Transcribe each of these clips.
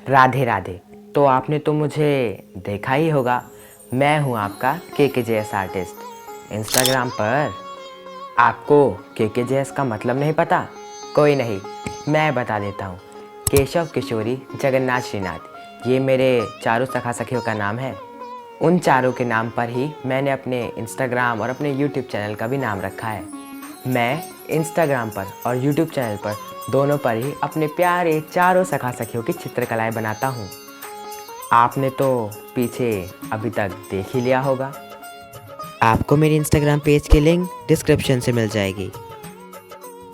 राधे राधे। तो आपने तो मुझे देखा ही होगा। मैं हूँ आपका KKJS आर्टिस्ट इंस्टाग्राम पर। आपको KKJS का मतलब नहीं पता? कोई नहीं, मैं बता देता हूँ। केशव, किशोरी, जगन्नाथ, श्रीनाथ, ये मेरे चारों सखा सखियों का नाम है। उन चारों के नाम पर ही मैंने अपने इंस्टाग्राम और अपने यूट्यूब चैनल का भी नाम रखा है। मैं इंस्टाग्राम पर और यूट्यूब चैनल पर दोनों पर ही अपने प्यारे चारों सखा सखियों की चित्रकलाएं बनाता हूँ। आपने तो पीछे अभी तक देख ही लिया होगा। आपको मेरे इंस्टाग्राम पेज की लिंक डिस्क्रिप्शन से मिल जाएगी।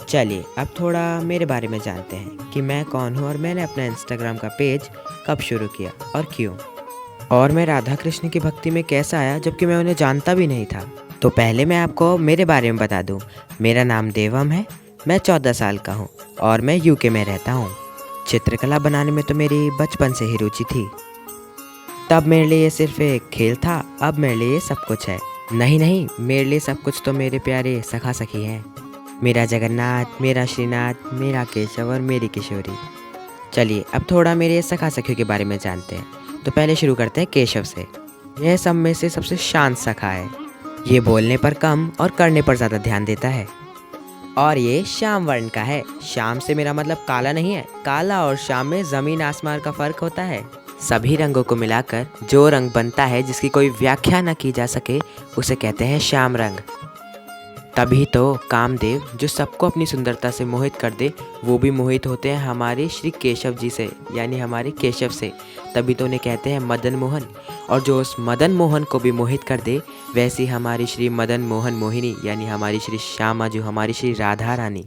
चलिए अब थोड़ा मेरे बारे में जानते हैं कि मैं कौन हूँ और मैंने अपना इंस्टाग्राम का पेज कब शुरू किया और क्यों, और मैं राधा कृष्ण की भक्ति में कैसा आया जबकि मैं उन्हें जानता भी नहीं था। तो पहले मैं आपको मेरे बारे में बता दूं। मेरा नाम देवम है, मैं 14 साल का हूँ और मैं यूके में रहता हूँ। चित्रकला बनाने में तो मेरी बचपन से ही रुचि थी। तब मेरे लिए ये सिर्फ एक खेल था, अब मेरे लिए ये सब कुछ है। नहीं, मेरे लिए सब कुछ तो मेरे प्यारे सखा सखी हैं। मेरा जगन्नाथ, मेरा श्रीनाथ, मेरा केशव और मेरी किशोरी। चलिए अब थोड़ा मेरे सखा सखियों के बारे में जानते हैं। तो पहले शुरू करते हैं केशव से। यह सब में से सबसे शांत सखा है। ये बोलने पर कम और करने पर ज़्यादा ध्यान देता है। और ये श्याम वर्ण का है। श्याम से मेरा मतलब काला नहीं है। काला और श्याम में ज़मीन आसमान का फ़र्क होता है। सभी रंगों को मिलाकर जो रंग बनता है जिसकी कोई व्याख्या न की जा सके उसे कहते हैं श्याम रंग। तभी तो कामदेव जो सबको अपनी सुंदरता से मोहित कर दे, वो भी मोहित होते हैं हमारे श्री केशव जी से, यानी हमारे केशव से। तभी तो उन्हें कहते हैं मदन मोहन। और जो उस मदन मोहन को भी मोहित कर दे, वैसी हमारी श्री मदन मोहन मोहिनी, यानी हमारी श्री श्यामा, जो हमारी श्री राधा रानी।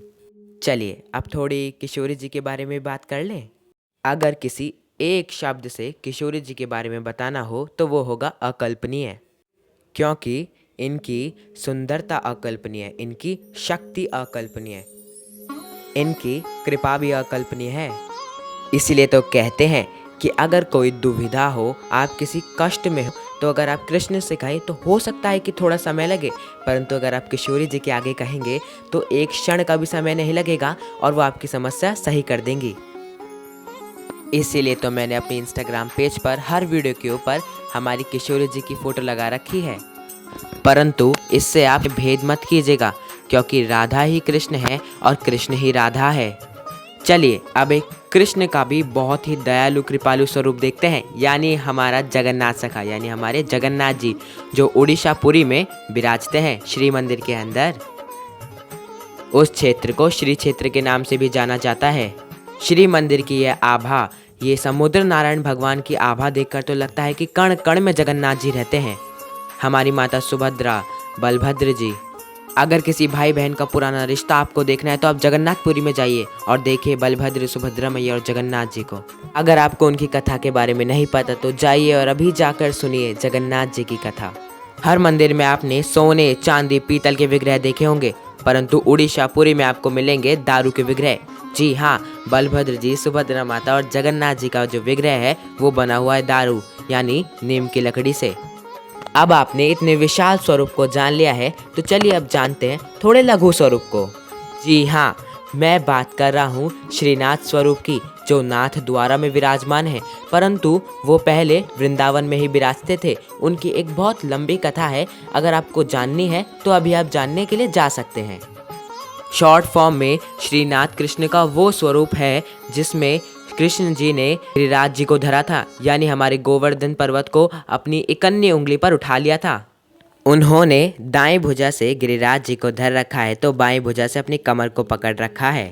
चलिए अब थोड़ी किशोरी जी के बारे में बात कर लें। अगर किसी एक शब्द से किशोरी जी के बारे में बताना हो तो वो होगा अकल्पनीय। क्योंकि इनकी सुंदरता अकल्पनीय है, इनकी शक्ति अकल्पनीय, इनकी कृपा भी अकल्पनीय है। इसीलिए तो कहते हैं कि अगर कोई दुविधा हो, आप किसी कष्ट में हो, तो अगर आप कृष्ण से कहें तो हो सकता है कि थोड़ा समय लगे, परंतु अगर आप किशोरी जी के आगे कहेंगे तो एक क्षण का भी समय नहीं लगेगा और वो आपकी समस्या सही कर देंगी। इसीलिए तो मैंने अपने इंस्टाग्राम पेज पर हर वीडियो के ऊपर हमारी किशोरी जी की फ़ोटो लगा रखी है। परंतु इससे आप भेद मत कीजिएगा, क्योंकि राधा ही कृष्ण है और कृष्ण ही राधा है। चलिए अब एक कृष्ण का भी बहुत ही दयालु कृपालु स्वरूप देखते हैं, यानी हमारा जगन्नाथ सखा, यानी हमारे जगन्नाथ जी, जो उड़ीसा पुरी में विराजते हैं श्री मंदिर के अंदर। उस क्षेत्र को श्री क्षेत्र के नाम से भी जाना जाता है। श्री मंदिर की यह आभा, ये समुद्र नारायण भगवान की आभा देखकर तो लगता है कि कण कण में जगन्नाथ जी रहते हैं। हमारी माता सुभद्रा, बलभद्र जी। अगर किसी भाई बहन का पुराना रिश्ता आपको देखना है तो आप जगन्नाथपुरी में जाइए और देखिए बलभद्र, सुभद्रा मैया और जगन्नाथ जी को। अगर आपको उनकी कथा के बारे में नहीं पता तो जाइए और अभी जाकर सुनिए जगन्नाथ जी की कथा। हर मंदिर में आपने सोने, चांदी, पीतल के विग्रह देखे होंगे, परंतु उड़ीसा पुरी में आपको मिलेंगे दारू के विग्रह। जी हाँ, बलभद्र जी, सुभद्रा माता और जगन्नाथ जी का जो विग्रह है वो बना हुआ है दारू, यानी नीम की लकड़ी से। अब आपने इतने विशाल स्वरूप को जान लिया है, तो चलिए अब जानते हैं थोड़े लघु स्वरूप को। जी हाँ, मैं बात कर रहा हूँ श्रीनाथ स्वरूप की, जो नाथ द्वारा में विराजमान है, परंतु वो पहले वृंदावन में ही विराजते थे। उनकी एक बहुत लंबी कथा है, अगर आपको जाननी है तो अभी आप जानने के लिए जा सकते हैं। शॉर्ट फॉर्म में श्रीनाथ कृष्ण का वो स्वरूप है जिसमें कृष्ण जी ने गिरिराज जी को धरा था, यानी हमारे गोवर्धन पर्वत को अपनी इकन्नी उंगली पर उठा लिया था। उन्होंने दाएं भुजा से गिरिराज जी को धर रखा है तो बाएं भुजा से अपनी कमर को पकड़ रखा है।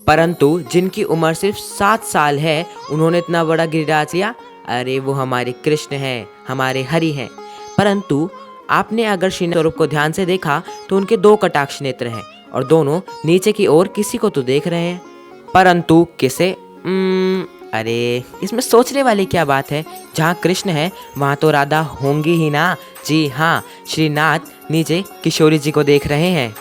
परंतु जिनकी उम्र सिर्फ 7 साल है, उन्होंने इतना बड़ा गिरिराज लिया। अरे वो हमारे कृष्ण हैं, हमारे हरि हैं। परंतु आपने अगर श्री स्वरूप को ध्यान से देखा तो उनके 2 कटाक्ष नेत्र हैं और दोनों नीचे की ओर किसी को तो देख रहे हैं, परंतु किसे? अरे इसमें सोचने वाली क्या बात है। जहाँ कृष्ण है वहाँ तो राधा होंगी ही ना। जी हाँ, श्रीनाथ नीचे किशोरी जी को देख रहे हैं।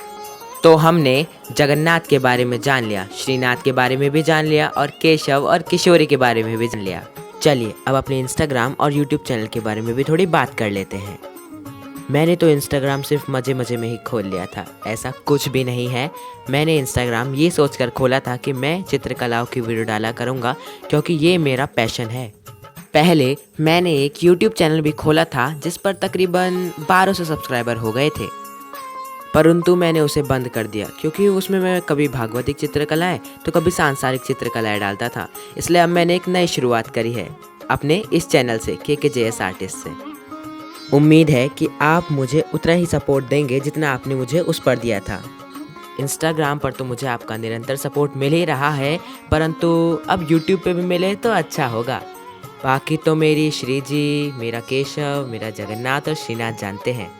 तो हमने जगन्नाथ के बारे में जान लिया, श्रीनाथ के बारे में भी जान लिया और केशव और किशोरी के बारे में भी जान लिया। चलिए अब अपने इंस्टाग्राम और यूट्यूब चैनल के बारे में भी थोड़ी बात कर लेते हैं। मैंने तो इंस्टाग्राम सिर्फ मज़े मज़े में ही खोल लिया था, ऐसा कुछ भी नहीं है। मैंने इंस्टाग्राम ये सोचकर खोला था कि मैं चित्रकलाओं की वीडियो डाला करूँगा क्योंकि ये मेरा पैशन है। पहले मैंने एक यूट्यूब चैनल भी खोला था जिस पर तकरीबन 1200 सब्सक्राइबर हो गए थे, परंतु मैंने उसे बंद कर दिया क्योंकि उसमें मैं कभी भागवतिक चित्रकलाएँ तो कभी सांसारिक चित्रकलाएँ डालता था। इसलिए अब मैंने एक नई शुरुआत करी है अपने इस चैनल से, KKJS आर्टिस्ट से। उम्मीद है कि आप मुझे उतना ही सपोर्ट देंगे जितना आपने मुझे उस पर दिया था। इंस्टाग्राम पर तो मुझे आपका निरंतर सपोर्ट मिल ही रहा है, परंतु अब यूट्यूब पे भी मिले तो अच्छा होगा। बाकी तो मेरी श्री जी, मेरा केशव, मेरा जगन्नाथ और श्रीनाथ जानते हैं।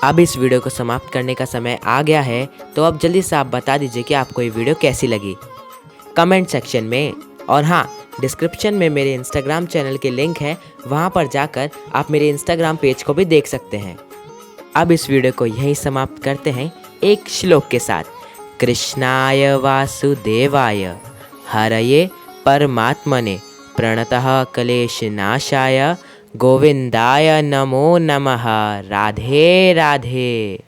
अब इस वीडियो को समाप्त करने का समय आ गया है, तो अब जल्दी से आप बता दीजिए कि आपको ये वीडियो कैसी लगी कमेंट सेक्शन में। और हाँ, डिस्क्रिप्शन में मेरे इंस्टाग्राम चैनल के लिंक है, वहाँ पर जाकर आप मेरे इंस्टाग्राम पेज को भी देख सकते हैं। अब इस वीडियो को यहीं समाप्त करते हैं एक श्लोक के साथ। कृष्णाय वासुदेवाय हरये परमात्मने प्रणतः क्लेशनाशाय गोविंदाय नमो नमः। राधे राधे।